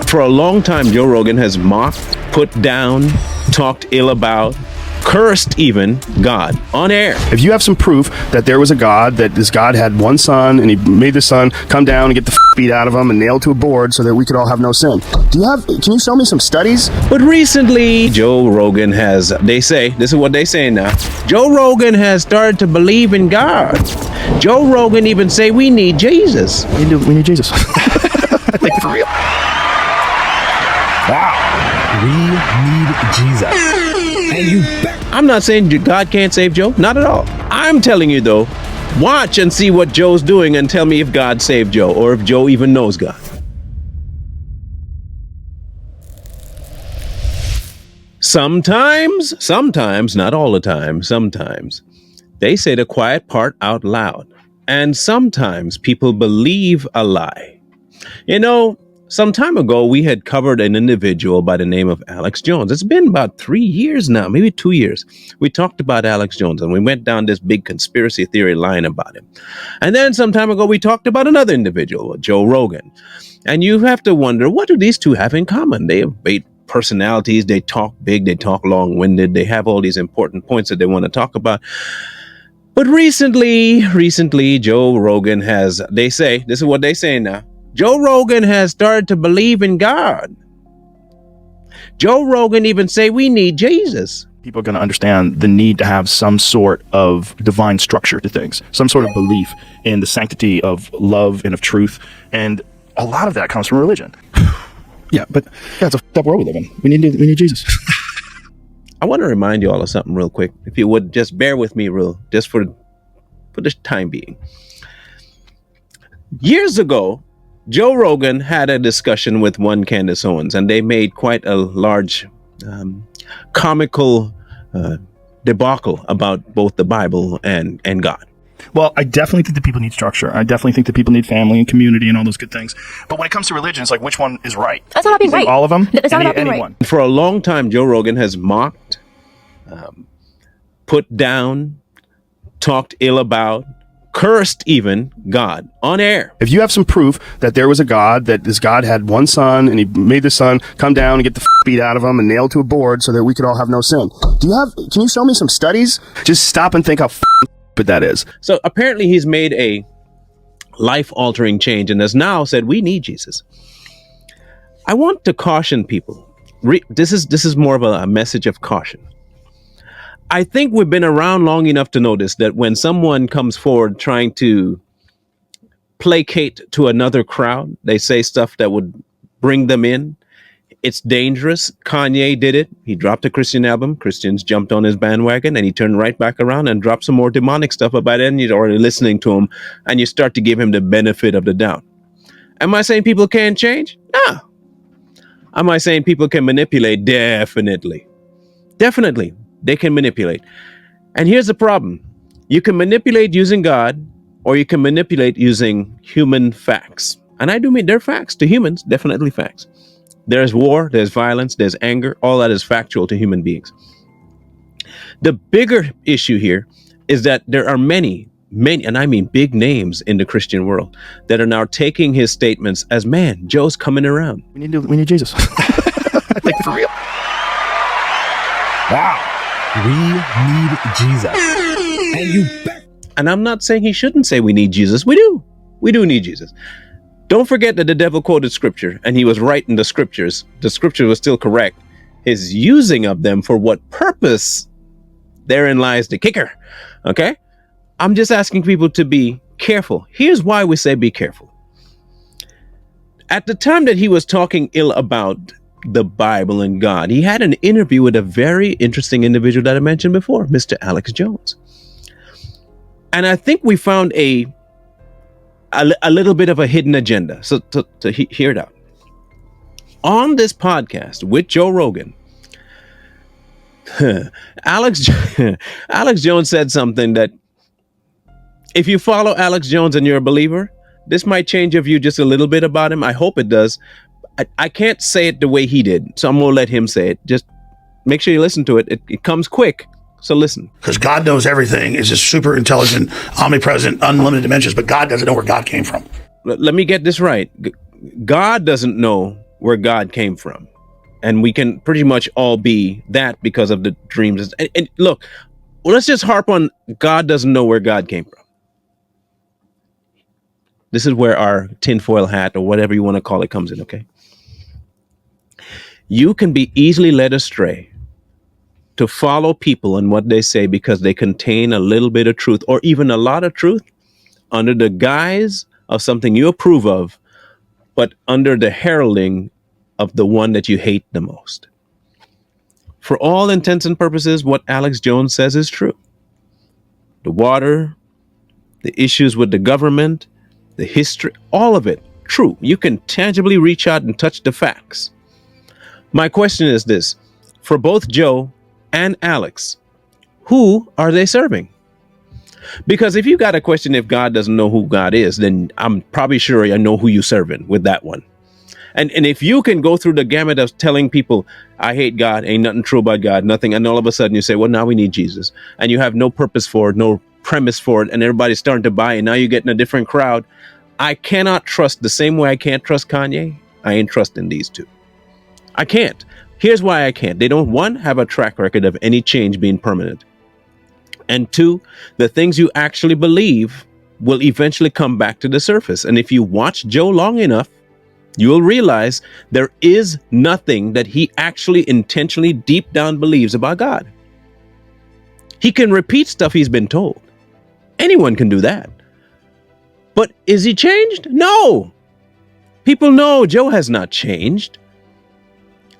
For a long time, Joe Rogan has mocked, put down, talked ill about, cursed even God on air. If you have some proof that there was a God, that this God had one son and he made the son come down and get the beat out of him and nailed to a board so that we could all have no sin. Can you show me some studies? But recently, Joe Rogan has, this is what they say now, Joe Rogan has started to believe in God. Joe Rogan even say we need Jesus. We need Jesus. I think for real. Wow. We need Jesus. And you bet. I'm not saying God can't save Joe. Not at all. I'm telling you, though, watch and see what Joe's doing and tell me if God saved Joe or if Joe even knows God. Sometimes, not all the time, sometimes, they say the quiet part out loud. And sometimes people believe a lie. You know, some time ago, we had covered an individual by the name of Alex Jones. It's been about 3 years now, maybe 2 years. We talked about Alex Jones and we went down this big conspiracy theory line about him. And then some time ago, we talked about another individual, Joe Rogan. And you have to wonder, what do these two have in common? They have great personalities. They talk big. They talk long-winded. They have all these important points that they want to talk about. But recently, Joe Rogan has, this is what they say now, Joe Rogan has started to believe in God. Joe Rogan even say we need Jesus. People are going to understand the need to have some sort of divine structure to things, some sort of belief in the sanctity of love and of truth. And a lot of that comes from religion. But it's a f***ed up world we live in. We need Jesus. I want to remind you all of something real quick. If you would just bear with me just for the time being. Years ago, Joe Rogan had a discussion with one Candace Owens, and they made quite a large comical debacle about both the Bible and God. Well, I definitely think that people need structure. I definitely think that people need family and community and all those good things. But when it comes to religion, it's like, which one is right? That's not about being right. All of them? It's not about being anyone. right. For a long time, Joe Rogan has mocked, put down, talked ill about, cursed even God on air. If you have some proof that there was a God, that this God had one son and he made the son come down and get the beat out of him and nailed to a board so that we could all have no sin. Can you show me some studies? Just stop and think how stupid that is. So apparently he's made a life-altering change and has now said we need Jesus. I want to caution people. This is more of a message of caution. I think we've been around long enough to notice that when someone comes forward trying to placate to another crowd, they say stuff that would bring them in. It's dangerous. Kanye did it. He dropped a Christian album. Christians jumped on his bandwagon and he turned right back around and dropped some more demonic stuff. But by then you're already listening to him and you start to give him the benefit of the doubt. Am I saying people can't change? No. Am I saying people can manipulate? Definitely. Definitely. They can manipulate. And here's the problem. You can manipulate using God, or you can manipulate using human facts. And I do mean they're facts to humans, definitely facts. There's war, there's violence, there's anger. All that is factual to human beings. The bigger issue here is that there are many, and I mean big names in the Christian world that are now taking his statements as, man, Joe's coming around. We need Jesus. I think for real. Wow. We need Jesus. And you bet. And I'm not saying he shouldn't say we need Jesus. We do. We do need Jesus. Don't forget that the devil quoted scripture and he was right in the scriptures. The scripture was still correct. His using of them for what purpose, therein lies the kicker. Okay? I'm just asking people to be careful. Here's why we say be careful. At the time that he was talking ill about the Bible and God, he had an interview with a very interesting individual that I mentioned before, Mr. Alex Jones. And I think we found a little bit of a hidden agenda. So to hear it out. On this podcast with Joe Rogan, Alex Jones said something that if you follow Alex Jones and you're a believer, this might change your view just a little bit about him. I hope it does. I can't say it the way he did, so I'm going to let him say it. Just make sure you listen to it. It comes quick, so listen. Because God knows everything, is just super intelligent, omnipresent, unlimited dimensions, but God doesn't know where God came from. Let me get this right. God doesn't know where God came from. And we can pretty much all be that because of the dreams. And look, let's just harp on God doesn't know where God came from. This is where our tinfoil hat or whatever you want to call it comes in, okay? You can be easily led astray to follow people and what they say because they contain a little bit of truth or even a lot of truth under the guise of something you approve of, but under the heralding of the one that you hate the most. For all intents and purposes, what Alex Jones says is true. The water, the issues with the government, the history, all of it, true. You can tangibly reach out and touch the facts. My question is this: for both Joe and Alex, who are they serving? Because if you got a question if God doesn't know who God is, then I'm probably sure I know who you serving with that one. And if you can go through the gamut of telling people, I hate God, ain't nothing true about God, nothing, and all of a sudden you say, well, now we need Jesus, and you have no purpose for it, no premise for it, and everybody's starting to buy, and now you're getting a different crowd. I cannot trust the same way I can't trust Kanye. I ain't trusting these two. I can't. Here's why I can't. They don't, one, have a track record of any change being permanent. And two, the things you actually believe will eventually come back to the surface. And if you watch Joe long enough, you will realize there is nothing that he actually intentionally deep down believes about God. He can repeat stuff he's been told. Anyone can do that. But is he changed? No. People know Joe has not changed.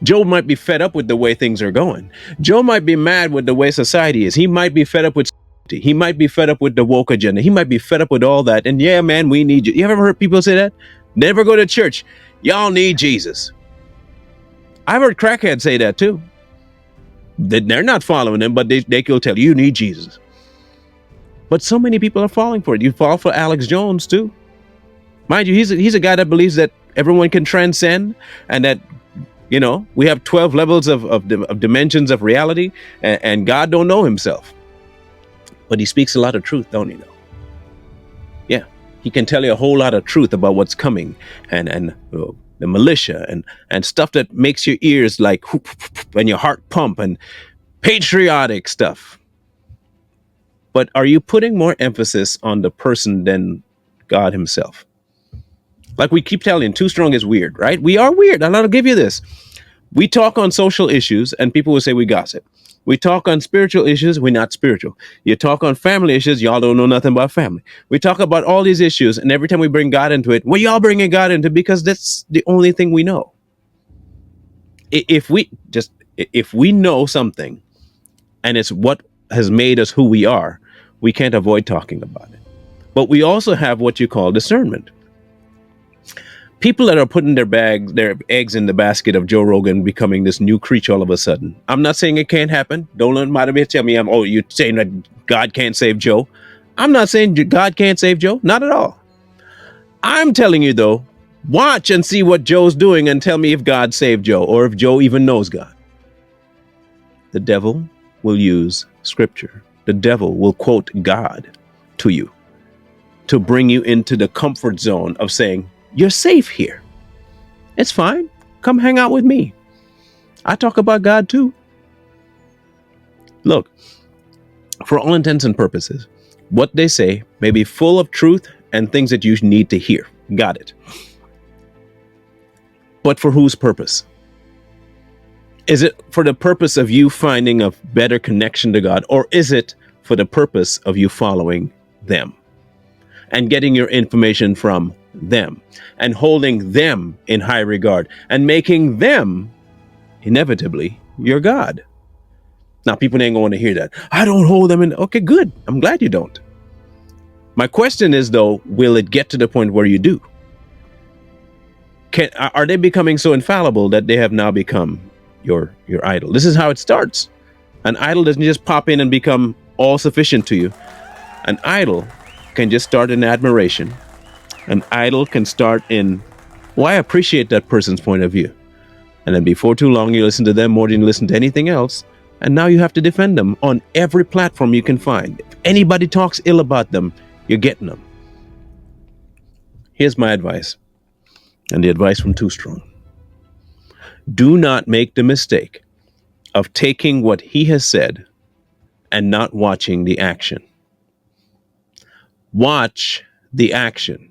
Joe might be fed up with the way things are going. Joe might be mad with the way society is. He might be fed up with he might be fed up with the woke agenda. He might be fed up with all that. And yeah, man, we need you. You ever heard people say that? Never go to church. Y'all need Jesus. I've heard crackheads say that too. They're not following him, but they will tell you need Jesus. But so many people are falling for it. You fall for Alex Jones too. Mind you, he's a guy that believes that everyone can transcend and that, you know, we have 12 levels of dimensions of reality and God don't know himself. But he speaks a lot of truth, don't he know? Yeah. He can tell you a whole lot of truth about what's coming and the militia and stuff that makes your ears like and your heart pump and patriotic stuff. But are you putting more emphasis on the person than God himself? Like we keep telling, Too Strong is weird, right? We are weird. And I'll give you this. We talk on social issues and people will say we gossip. We talk on spiritual issues, we're not spiritual. You talk on family issues, y'all don't know nothing about family. We talk about all these issues, and every time we bring God into it, well, y'all bringing God into it because that's the only thing we know. If we know something, and it's what has made us who we are, we can't avoid talking about it. But we also have what you call discernment. People that are putting their eggs in the basket of Joe Rogan becoming this new creature all of a sudden. I'm not saying it can't happen. Don't let anybody tell me you're saying that God can't save Joe. I'm not saying God can't save Joe. Not at all. I'm telling you though, watch and see what Joe's doing and tell me if God saved Joe or if Joe even knows God. The devil will use scripture. The devil will quote God to you to bring you into the comfort zone of saying, you're safe here. It's fine. Come hang out with me. I talk about God too. Look, for all intents and purposes, what they say may be full of truth and things that you need to hear. Got it. But for whose purpose? Is it for the purpose of you finding a better connection to God, or is it for the purpose of you following them and getting your information from them and holding them in high regard and making them inevitably your God? Now, people ain't going to hear that. I don't hold them in. Okay, good. I'm glad you don't. My question is, though, will it get to the point where you do? Are they becoming so infallible that they have now become your idol? This is how it starts. An idol doesn't just pop in and become all sufficient to you. An idol can just start in admiration. An idol can start in, well, I appreciate that person's point of view. And then before too long, you listen to them more than you listen to anything else. And now you have to defend them on every platform you can find. If anybody talks ill about them, you're getting them. Here's my advice, and the advice from Too Strong. Do not make the mistake of taking what he has said and not watching the action. Watch the action.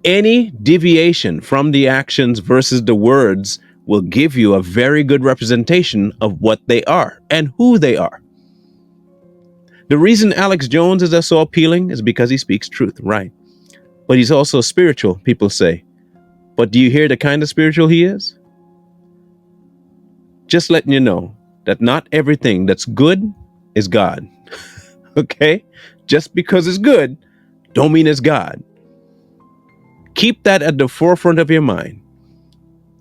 Any deviation from the actions versus the words will give you a very good representation of what they are and who they are. The reason Alex Jones is so appealing is because he speaks truth, right? But he's also spiritual, people say. But do you hear the kind of spiritual he is? Just letting you know that not everything that's good is God. Okay? Just because it's good, don't mean it's God. Keep that at the forefront of your mind.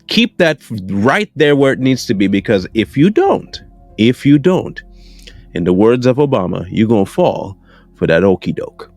Keep that right there where it needs to be, because if you don't, in the words of Obama, you're going to fall for that okie doke.